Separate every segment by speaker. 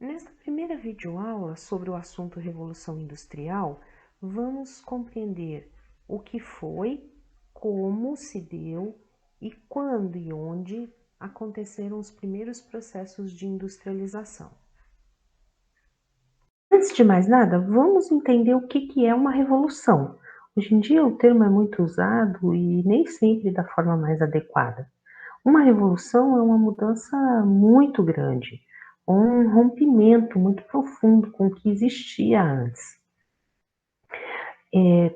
Speaker 1: Nesta primeira videoaula sobre o assunto Revolução Industrial, vamos compreender o que foi, como se deu e quando e onde aconteceram os primeiros processos de industrialização. Antes de mais nada, vamos entender o que é uma revolução. Hoje em dia o termo é muito usado e nem sempre da forma mais adequada. Uma revolução é uma mudança muito grande, um rompimento muito profundo com o que existia antes.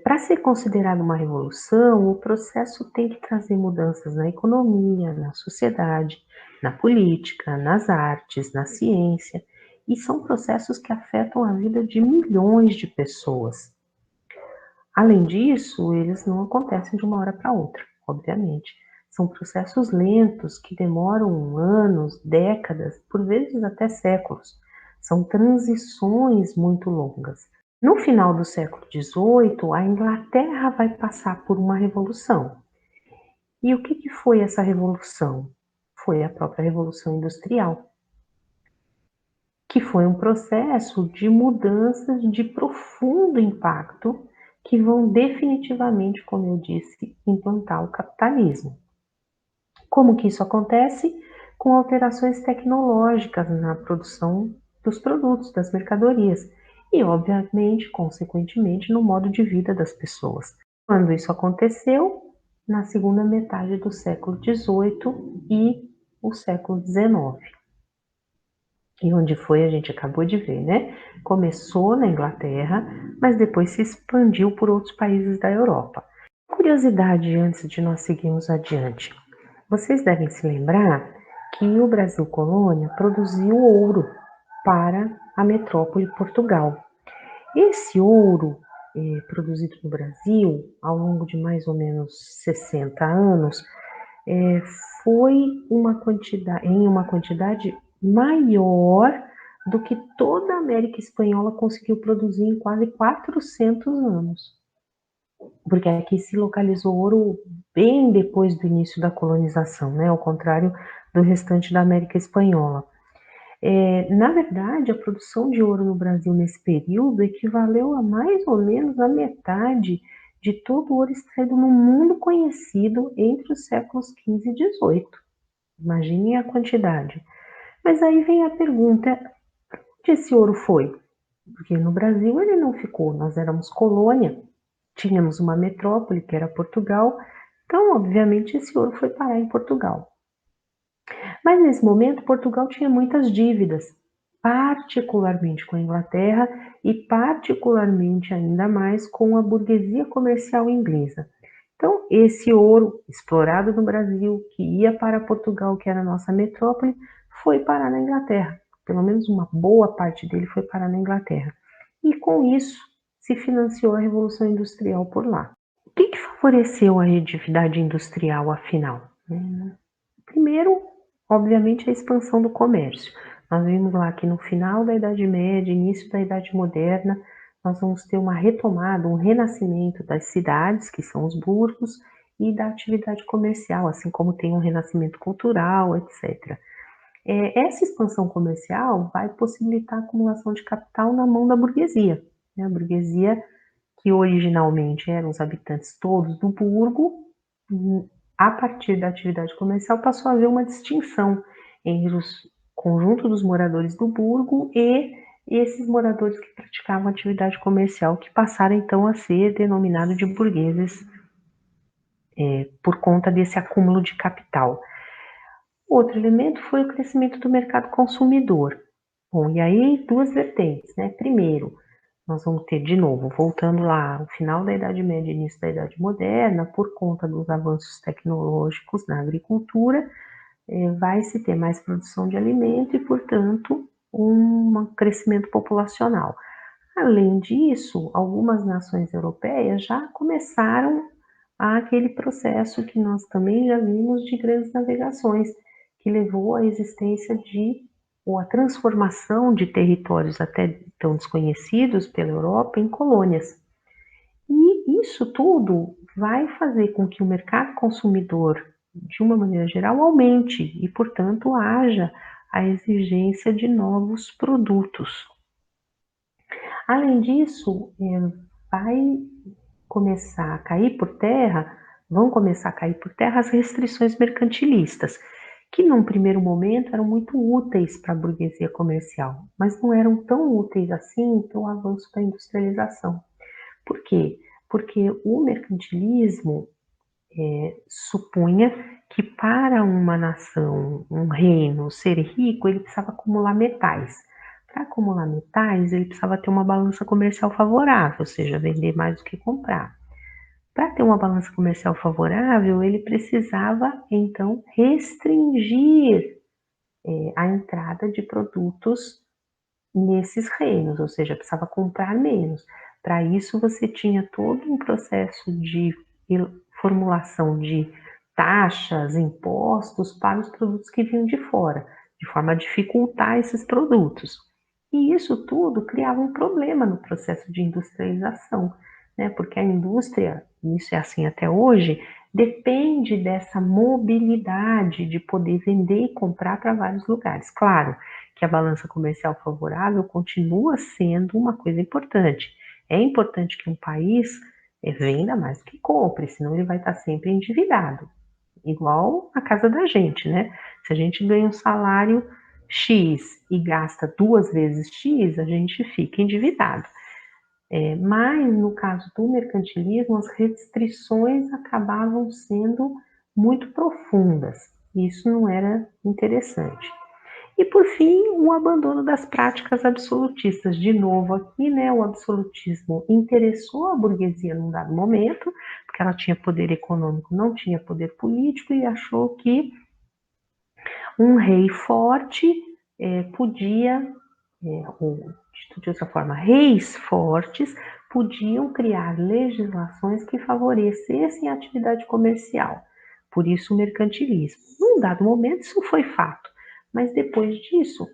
Speaker 1: Para ser considerado uma revolução, o processo tem que trazer mudanças na economia, na sociedade, na política, nas artes, na ciência, e são processos que afetam a vida de milhões de pessoas. Além disso, eles não acontecem de uma hora para outra, obviamente. São processos lentos que demoram anos, décadas, por vezes até séculos. São transições muito longas. No final do século XVIII, a Inglaterra vai passar por uma revolução. E o que foi essa revolução? Foi a própria Revolução Industrial, que foi um processo de mudanças de profundo impacto que vão definitivamente, como eu disse, implantar o capitalismo. Como que isso acontece? Com alterações tecnológicas na produção dos produtos, das mercadorias e, obviamente, consequentemente, no modo de vida das pessoas. Quando isso aconteceu? Na segunda metade do século XVIII e o século XIX. E onde foi, a gente acabou de ver, né? Começou na Inglaterra, mas depois se expandiu por outros países da Europa. Curiosidade antes de nós seguirmos adiante. Vocês devem se lembrar que o Brasil Colônia produziu ouro para a metrópole Portugal. Esse ouro produzido no Brasil ao longo de mais ou menos 60 anos é, foi em uma quantidade maior do que toda a América Espanhola conseguiu produzir em quase 400 anos. Porque aqui se localizou ouro bem depois do início da colonização, né? Ao contrário do restante da América Espanhola. Na verdade, a produção de ouro no Brasil nesse período equivaleu a mais ou menos a metade de todo o ouro extraído no mundo conhecido entre os séculos XV e XVIII. Imaginem a quantidade. Mas aí vem a pergunta: onde esse ouro foi? Porque no Brasil ele não ficou, nós éramos colônia, tínhamos uma metrópole que era Portugal, então obviamente esse ouro foi parar em Portugal. Mas nesse momento Portugal tinha muitas dívidas, particularmente com a Inglaterra e particularmente ainda mais com a burguesia comercial inglesa. Então, esse ouro explorado no Brasil, que ia para Portugal, que era a nossa metrópole, foi parar na Inglaterra. Pelo menos uma boa parte dele foi parar na Inglaterra. E com isso se financiou a Revolução Industrial por lá. O que favoreceu a atividade industrial, afinal? Primeiro, obviamente, a expansão do comércio. Nós vimos lá que no final da Idade Média, início da Idade Moderna, nós vamos ter uma retomada, um renascimento das cidades, que são os burgos, e da atividade comercial, assim como tem um renascimento cultural, etc. Essa expansão comercial vai possibilitar a acumulação de capital na mão da burguesia. A burguesia, que originalmente eram os habitantes todos do burgo, a partir da atividade comercial passou a haver uma distinção entre o conjunto dos moradores do burgo e esses moradores que praticavam atividade comercial, que passaram então a ser denominados de burgueses por conta desse acúmulo de capital. Outro elemento foi o crescimento do mercado consumidor. Bom, e aí duas vertentes, né? Primeiro, nós vamos ter de novo, voltando lá, o final da Idade Média e início da Idade Moderna, por conta dos avanços tecnológicos na agricultura, vai se ter mais produção de alimento e, portanto, um crescimento populacional. Além disso, algumas nações europeias já começaram aquele processo que nós também já vimos de grandes navegações, que levou à existência ou à transformação de territórios até então desconhecidos pela Europa em colônias. E isso tudo vai fazer com que o mercado consumidor, de uma maneira geral, aumente e, portanto, haja a exigência de novos produtos. Além disso, vai começar a cair por terra, vão começar a cair por terra as restrições mercantilistas, que num primeiro momento eram muito úteis para a burguesia comercial, mas não eram tão úteis assim para o avanço da industrialização. Por quê? Porque o mercantilismo supunha que para uma nação, um reino ser rico, ele precisava acumular metais. Para acumular metais, ele precisava ter uma balança comercial favorável, ou seja, vender mais do que comprar. Para ter uma balança comercial favorável, ele precisava então restringir a entrada de produtos nesses reinos, ou seja, precisava comprar menos. Para isso, você tinha todo um processo de formulação de taxas, impostos para os produtos que vinham de fora, de forma a dificultar esses produtos. E isso tudo criava um problema no processo de industrialização, né? Porque a indústria, e isso é assim até hoje, depende dessa mobilidade de poder vender e comprar para vários lugares. Claro que a balança comercial favorável continua sendo uma coisa importante. É importante que um país venda mais do que compre, senão ele vai estar sempre endividado. Igual a casa da gente, né? Se a gente ganha um salário X e gasta 2 vezes X, a gente fica endividado. Mas no caso do mercantilismo, as restrições acabavam sendo muito profundas. Isso não era interessante. E por fim, o abandono das práticas absolutistas. De novo aqui, né, o absolutismo interessou a burguesia num dado momento, porque ela tinha poder econômico, não tinha poder político, e achou que um rei forte podia, ou de outra forma, reis fortes podiam criar legislações que favorecessem a atividade comercial. Por isso o mercantilismo. Num dado momento isso foi fato, mas depois disso,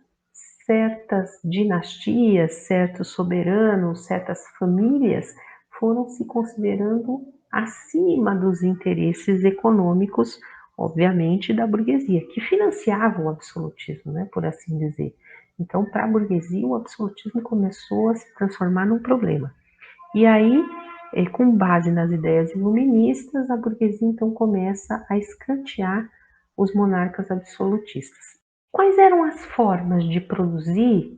Speaker 1: certas dinastias, certos soberanos, certas famílias foram se considerando acima dos interesses econômicos, obviamente, da burguesia, que financiava o absolutismo, né, por assim dizer. Então, para a burguesia, o absolutismo começou a se transformar num problema. E aí, com base nas ideias iluministas, a burguesia então começa a escantear os monarcas absolutistas. Quais eram as formas de produzir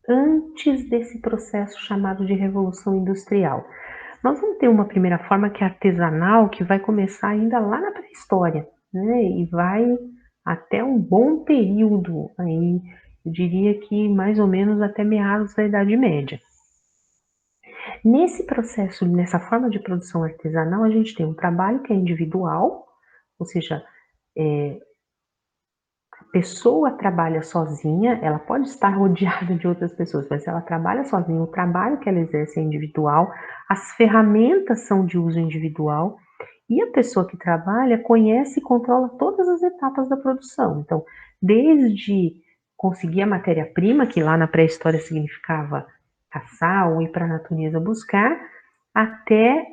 Speaker 1: antes desse processo chamado de Revolução Industrial? Nós vamos ter uma primeira forma que é artesanal, que vai começar ainda lá na pré-história, né? E vai até um bom período aí, eu diria que mais ou menos até meados da Idade Média. Nesse processo, nessa forma de produção artesanal, a gente tem um trabalho que é individual, ou seja, a pessoa trabalha sozinha, ela pode estar rodeada de outras pessoas, mas ela trabalha sozinha, o trabalho que ela exerce é individual, as ferramentas são de uso individual, e a pessoa que trabalha conhece e controla todas as etapas da produção. Então, desde conseguir a matéria-prima, que lá na pré-história significava caçar ou ir para a natureza buscar, até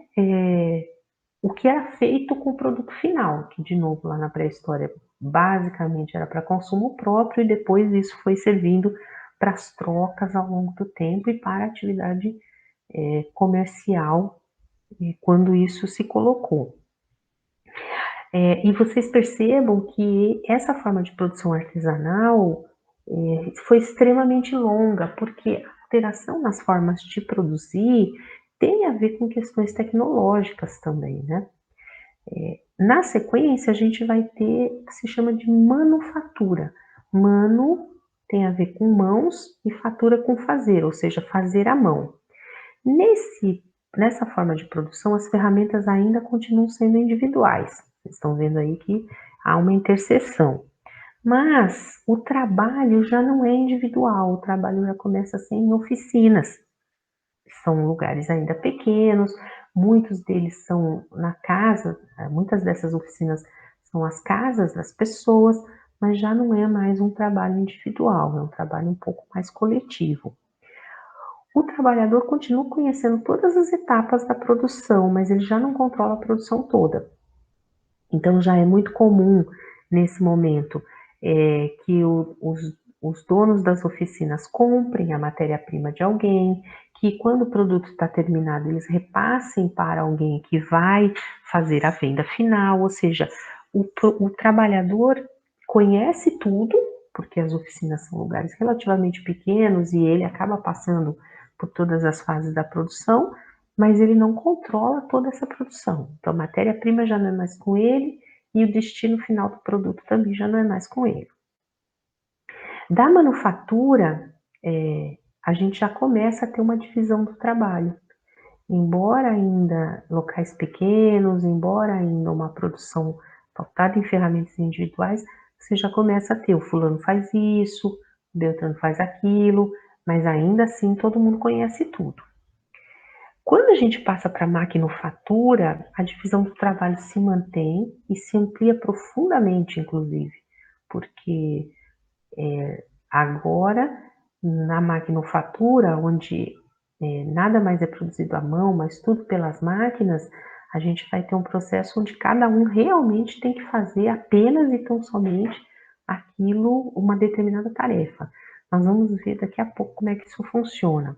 Speaker 1: o que era feito com o produto final, que de novo lá na pré-história basicamente era para consumo próprio e depois isso foi servindo para as trocas ao longo do tempo e para a atividade comercial quando isso se colocou. E vocês percebam que essa forma de produção artesanal foi extremamente longa, porque a alteração nas formas de produzir tem a ver com questões tecnológicas também, né? Na sequência, a gente vai ter o que se chama de manufatura. Mano tem a ver com mãos e fatura com fazer, ou seja, fazer à mão. Nessa forma de produção, as ferramentas ainda continuam sendo individuais. Vocês estão vendo aí que há uma interseção. Mas o trabalho já não é individual, o trabalho já começa a ser em oficinas. São lugares ainda pequenos, muitos deles são na casa, muitas dessas oficinas são as casas das pessoas, mas já não é mais um trabalho individual, é um trabalho um pouco mais coletivo. O trabalhador continua conhecendo todas as etapas da produção, mas ele já não controla a produção toda. Então já é muito comum nesse momento que os donos das oficinas comprem a matéria-prima de alguém, que quando o produto está terminado, eles repassem para alguém que vai fazer a venda final, ou seja, o trabalhador conhece tudo, porque as oficinas são lugares relativamente pequenos e ele acaba passando por todas as fases da produção, mas ele não controla toda essa produção. Então, a matéria-prima já não é mais com ele e o destino final do produto também já não é mais com ele. Da manufatura, a gente já começa a ter uma divisão do trabalho. Embora ainda locais pequenos, embora ainda uma produção pautada em ferramentas individuais, você já começa a ter o fulano faz isso, o Beltrano faz aquilo, mas ainda assim todo mundo conhece tudo. Quando a gente passa para a maquinofatura, a divisão do trabalho se mantém e se amplia profundamente, inclusive, porque agora, na maquinofatura, onde nada mais é produzido à mão, mas tudo pelas máquinas, a gente vai ter um processo onde cada um realmente tem que fazer apenas e tão somente aquilo, uma determinada tarefa. Nós vamos ver daqui a pouco como é que isso funciona.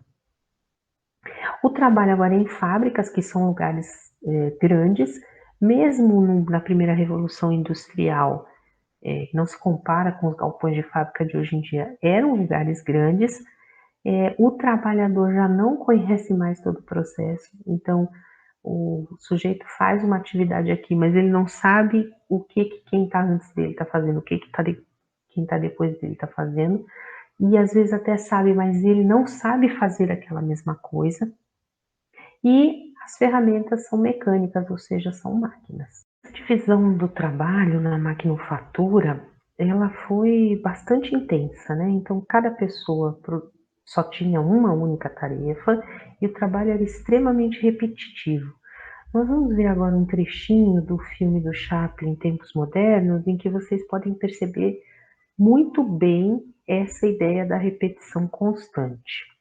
Speaker 1: O trabalho agora é em fábricas, que são lugares grandes, mesmo na primeira revolução industrial, não se compara com os galpões de fábrica de hoje em dia, eram lugares grandes, o trabalhador já não conhece mais todo o processo, então o sujeito faz uma atividade aqui, mas ele não sabe o que quem está antes dele está fazendo, o que quem está depois dele está fazendo, e às vezes até sabe, mas ele não sabe fazer aquela mesma coisa, e as ferramentas são mecânicas, ou seja, são máquinas. A divisão do trabalho na maquinofatura, ela foi bastante intensa, né? Então, cada pessoa só tinha uma única tarefa e o trabalho era extremamente repetitivo. Nós vamos ver agora um trechinho do filme do Chaplin, Tempos Modernos, em que vocês podem perceber muito bem essa ideia da repetição constante.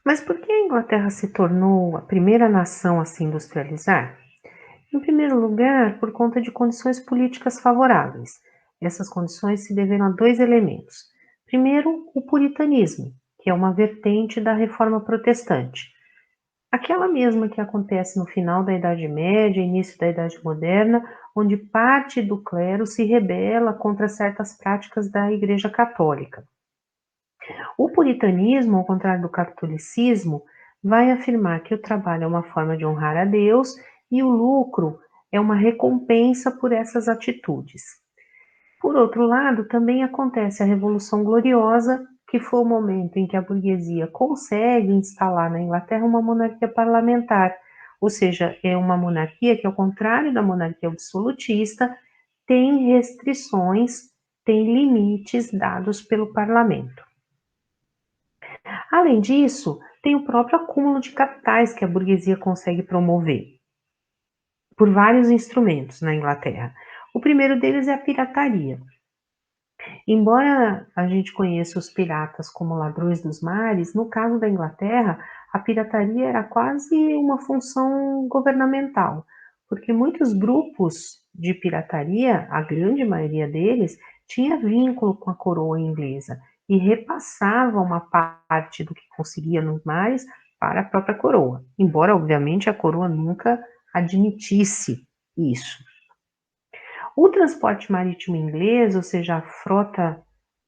Speaker 1: Mas por que a Inglaterra se tornou a primeira nação a se industrializar? Em primeiro lugar, por conta de condições políticas favoráveis. Essas condições se deveram a dois elementos. Primeiro, o puritanismo, que é uma vertente da reforma protestante, aquela mesma que acontece no final da Idade Média, início da Idade Moderna, onde parte do clero se rebela contra certas práticas da Igreja Católica. O puritanismo, ao contrário do catolicismo, vai afirmar que o trabalho é uma forma de honrar a Deus e o lucro é uma recompensa por essas atitudes. Por outro lado, também acontece a Revolução Gloriosa, que foi o momento em que a burguesia consegue instalar na Inglaterra uma monarquia parlamentar, ou seja, é uma monarquia que, ao contrário da monarquia absolutista, tem restrições, tem limites dados pelo parlamento. Além disso, tem o próprio acúmulo de capitais que a burguesia consegue promover por vários instrumentos na Inglaterra. O primeiro deles é a pirataria. Embora a gente conheça os piratas como ladrões dos mares, no caso da Inglaterra, a pirataria era quase uma função governamental, porque muitos grupos de pirataria, a grande maioria deles, tinha vínculo com a coroa inglesa e repassava uma parte do que conseguia nos mares para a própria coroa, embora, obviamente, a coroa nunca admitisse isso. O transporte marítimo inglês, ou seja, a frota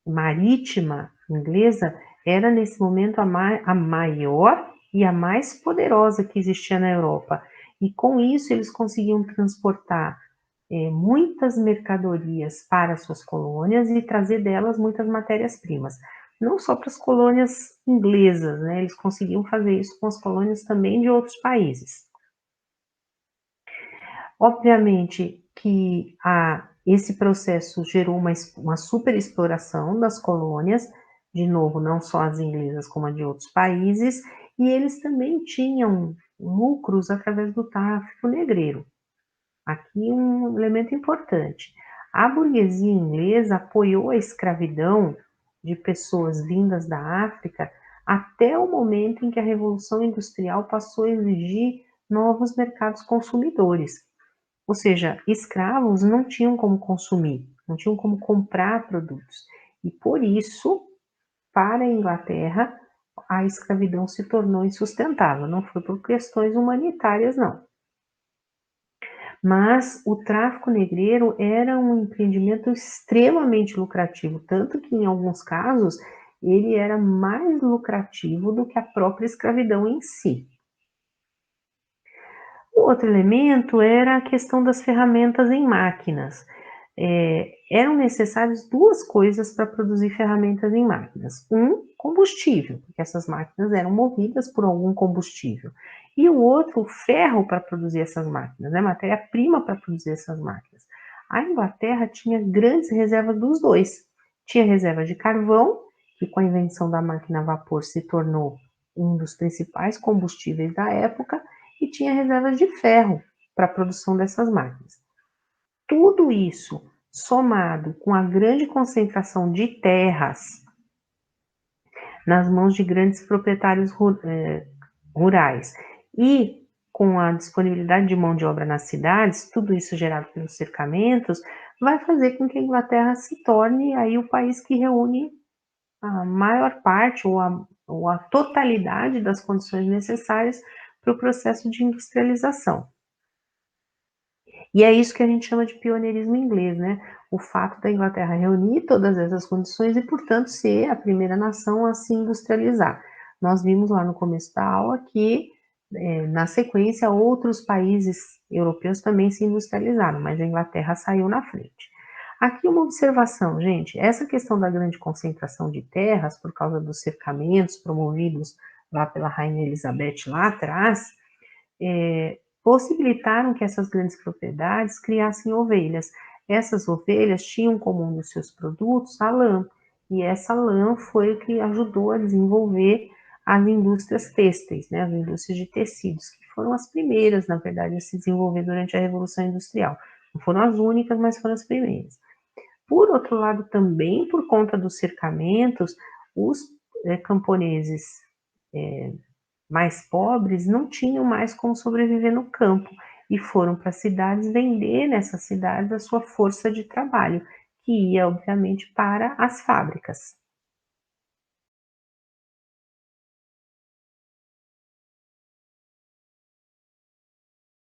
Speaker 1: marítima inglesa, era nesse momento a maior e a mais poderosa que existia na Europa. E com isso eles conseguiam transportar muitas mercadorias para suas colônias e trazer delas muitas matérias-primas. Não só para as colônias inglesas, né? Eles conseguiam fazer isso com as colônias também de outros países. Obviamente que esse processo gerou uma superexploração das colônias, de novo, não só as inglesas como a de outros países, e eles também tinham lucros através do tráfico negreiro. Aqui um elemento importante. A burguesia inglesa apoiou a escravidão de pessoas vindas da África até o momento em que a Revolução Industrial passou a exigir novos mercados consumidores. Ou seja, escravos não tinham como consumir, não tinham como comprar produtos. E por isso, para a Inglaterra, a escravidão se tornou insustentável. Não foi por questões humanitárias, não. Mas o tráfico negreiro era um empreendimento extremamente lucrativo, tanto que em alguns casos ele era mais lucrativo do que a própria escravidão em si. O outro elemento era a questão das ferramentas em máquinas. Eram necessárias duas coisas para produzir ferramentas em máquinas. Combustível, porque essas máquinas eram movidas por algum combustível. E o outro, o ferro para produzir essas máquinas, né? Matéria-prima para produzir essas máquinas. A Inglaterra tinha grandes reservas dos dois. Tinha reserva de carvão, que com a invenção da máquina a vapor se tornou um dos principais combustíveis da época, e tinha reservas de ferro para a produção dessas máquinas. Tudo isso, somado com a grande concentração de terras nas mãos de grandes proprietários rurais e com a disponibilidade de mão de obra nas cidades, tudo isso gerado pelos cercamentos, vai fazer com que a Inglaterra se torne aí o país que reúne a maior parte ou a totalidade das condições necessárias para o processo de industrialização. E é isso que a gente chama de pioneirismo inglês, né? O fato da Inglaterra reunir todas essas condições e, portanto, ser a primeira nação a se industrializar. Nós vimos lá no começo da aula que, na sequência, outros países europeus também se industrializaram, mas a Inglaterra saiu na frente. Aqui uma observação, gente, essa questão da grande concentração de terras por causa dos cercamentos promovidos lá pela Rainha Elizabeth lá atrás, possibilitaram que essas grandes propriedades criassem ovelhas. Essas ovelhas tinham como um dos seus produtos a lã, e essa lã foi o que ajudou a desenvolver as indústrias têxteis, né, as indústrias de tecidos, que foram as primeiras, na verdade, a se desenvolver durante a Revolução Industrial. Não foram as únicas, mas foram as primeiras. Por outro lado, também por conta dos cercamentos, os camponeses mais pobres não tinham mais como sobreviver no campo e foram para as cidades vender nessas cidades a sua força de trabalho, que ia, obviamente, para as fábricas.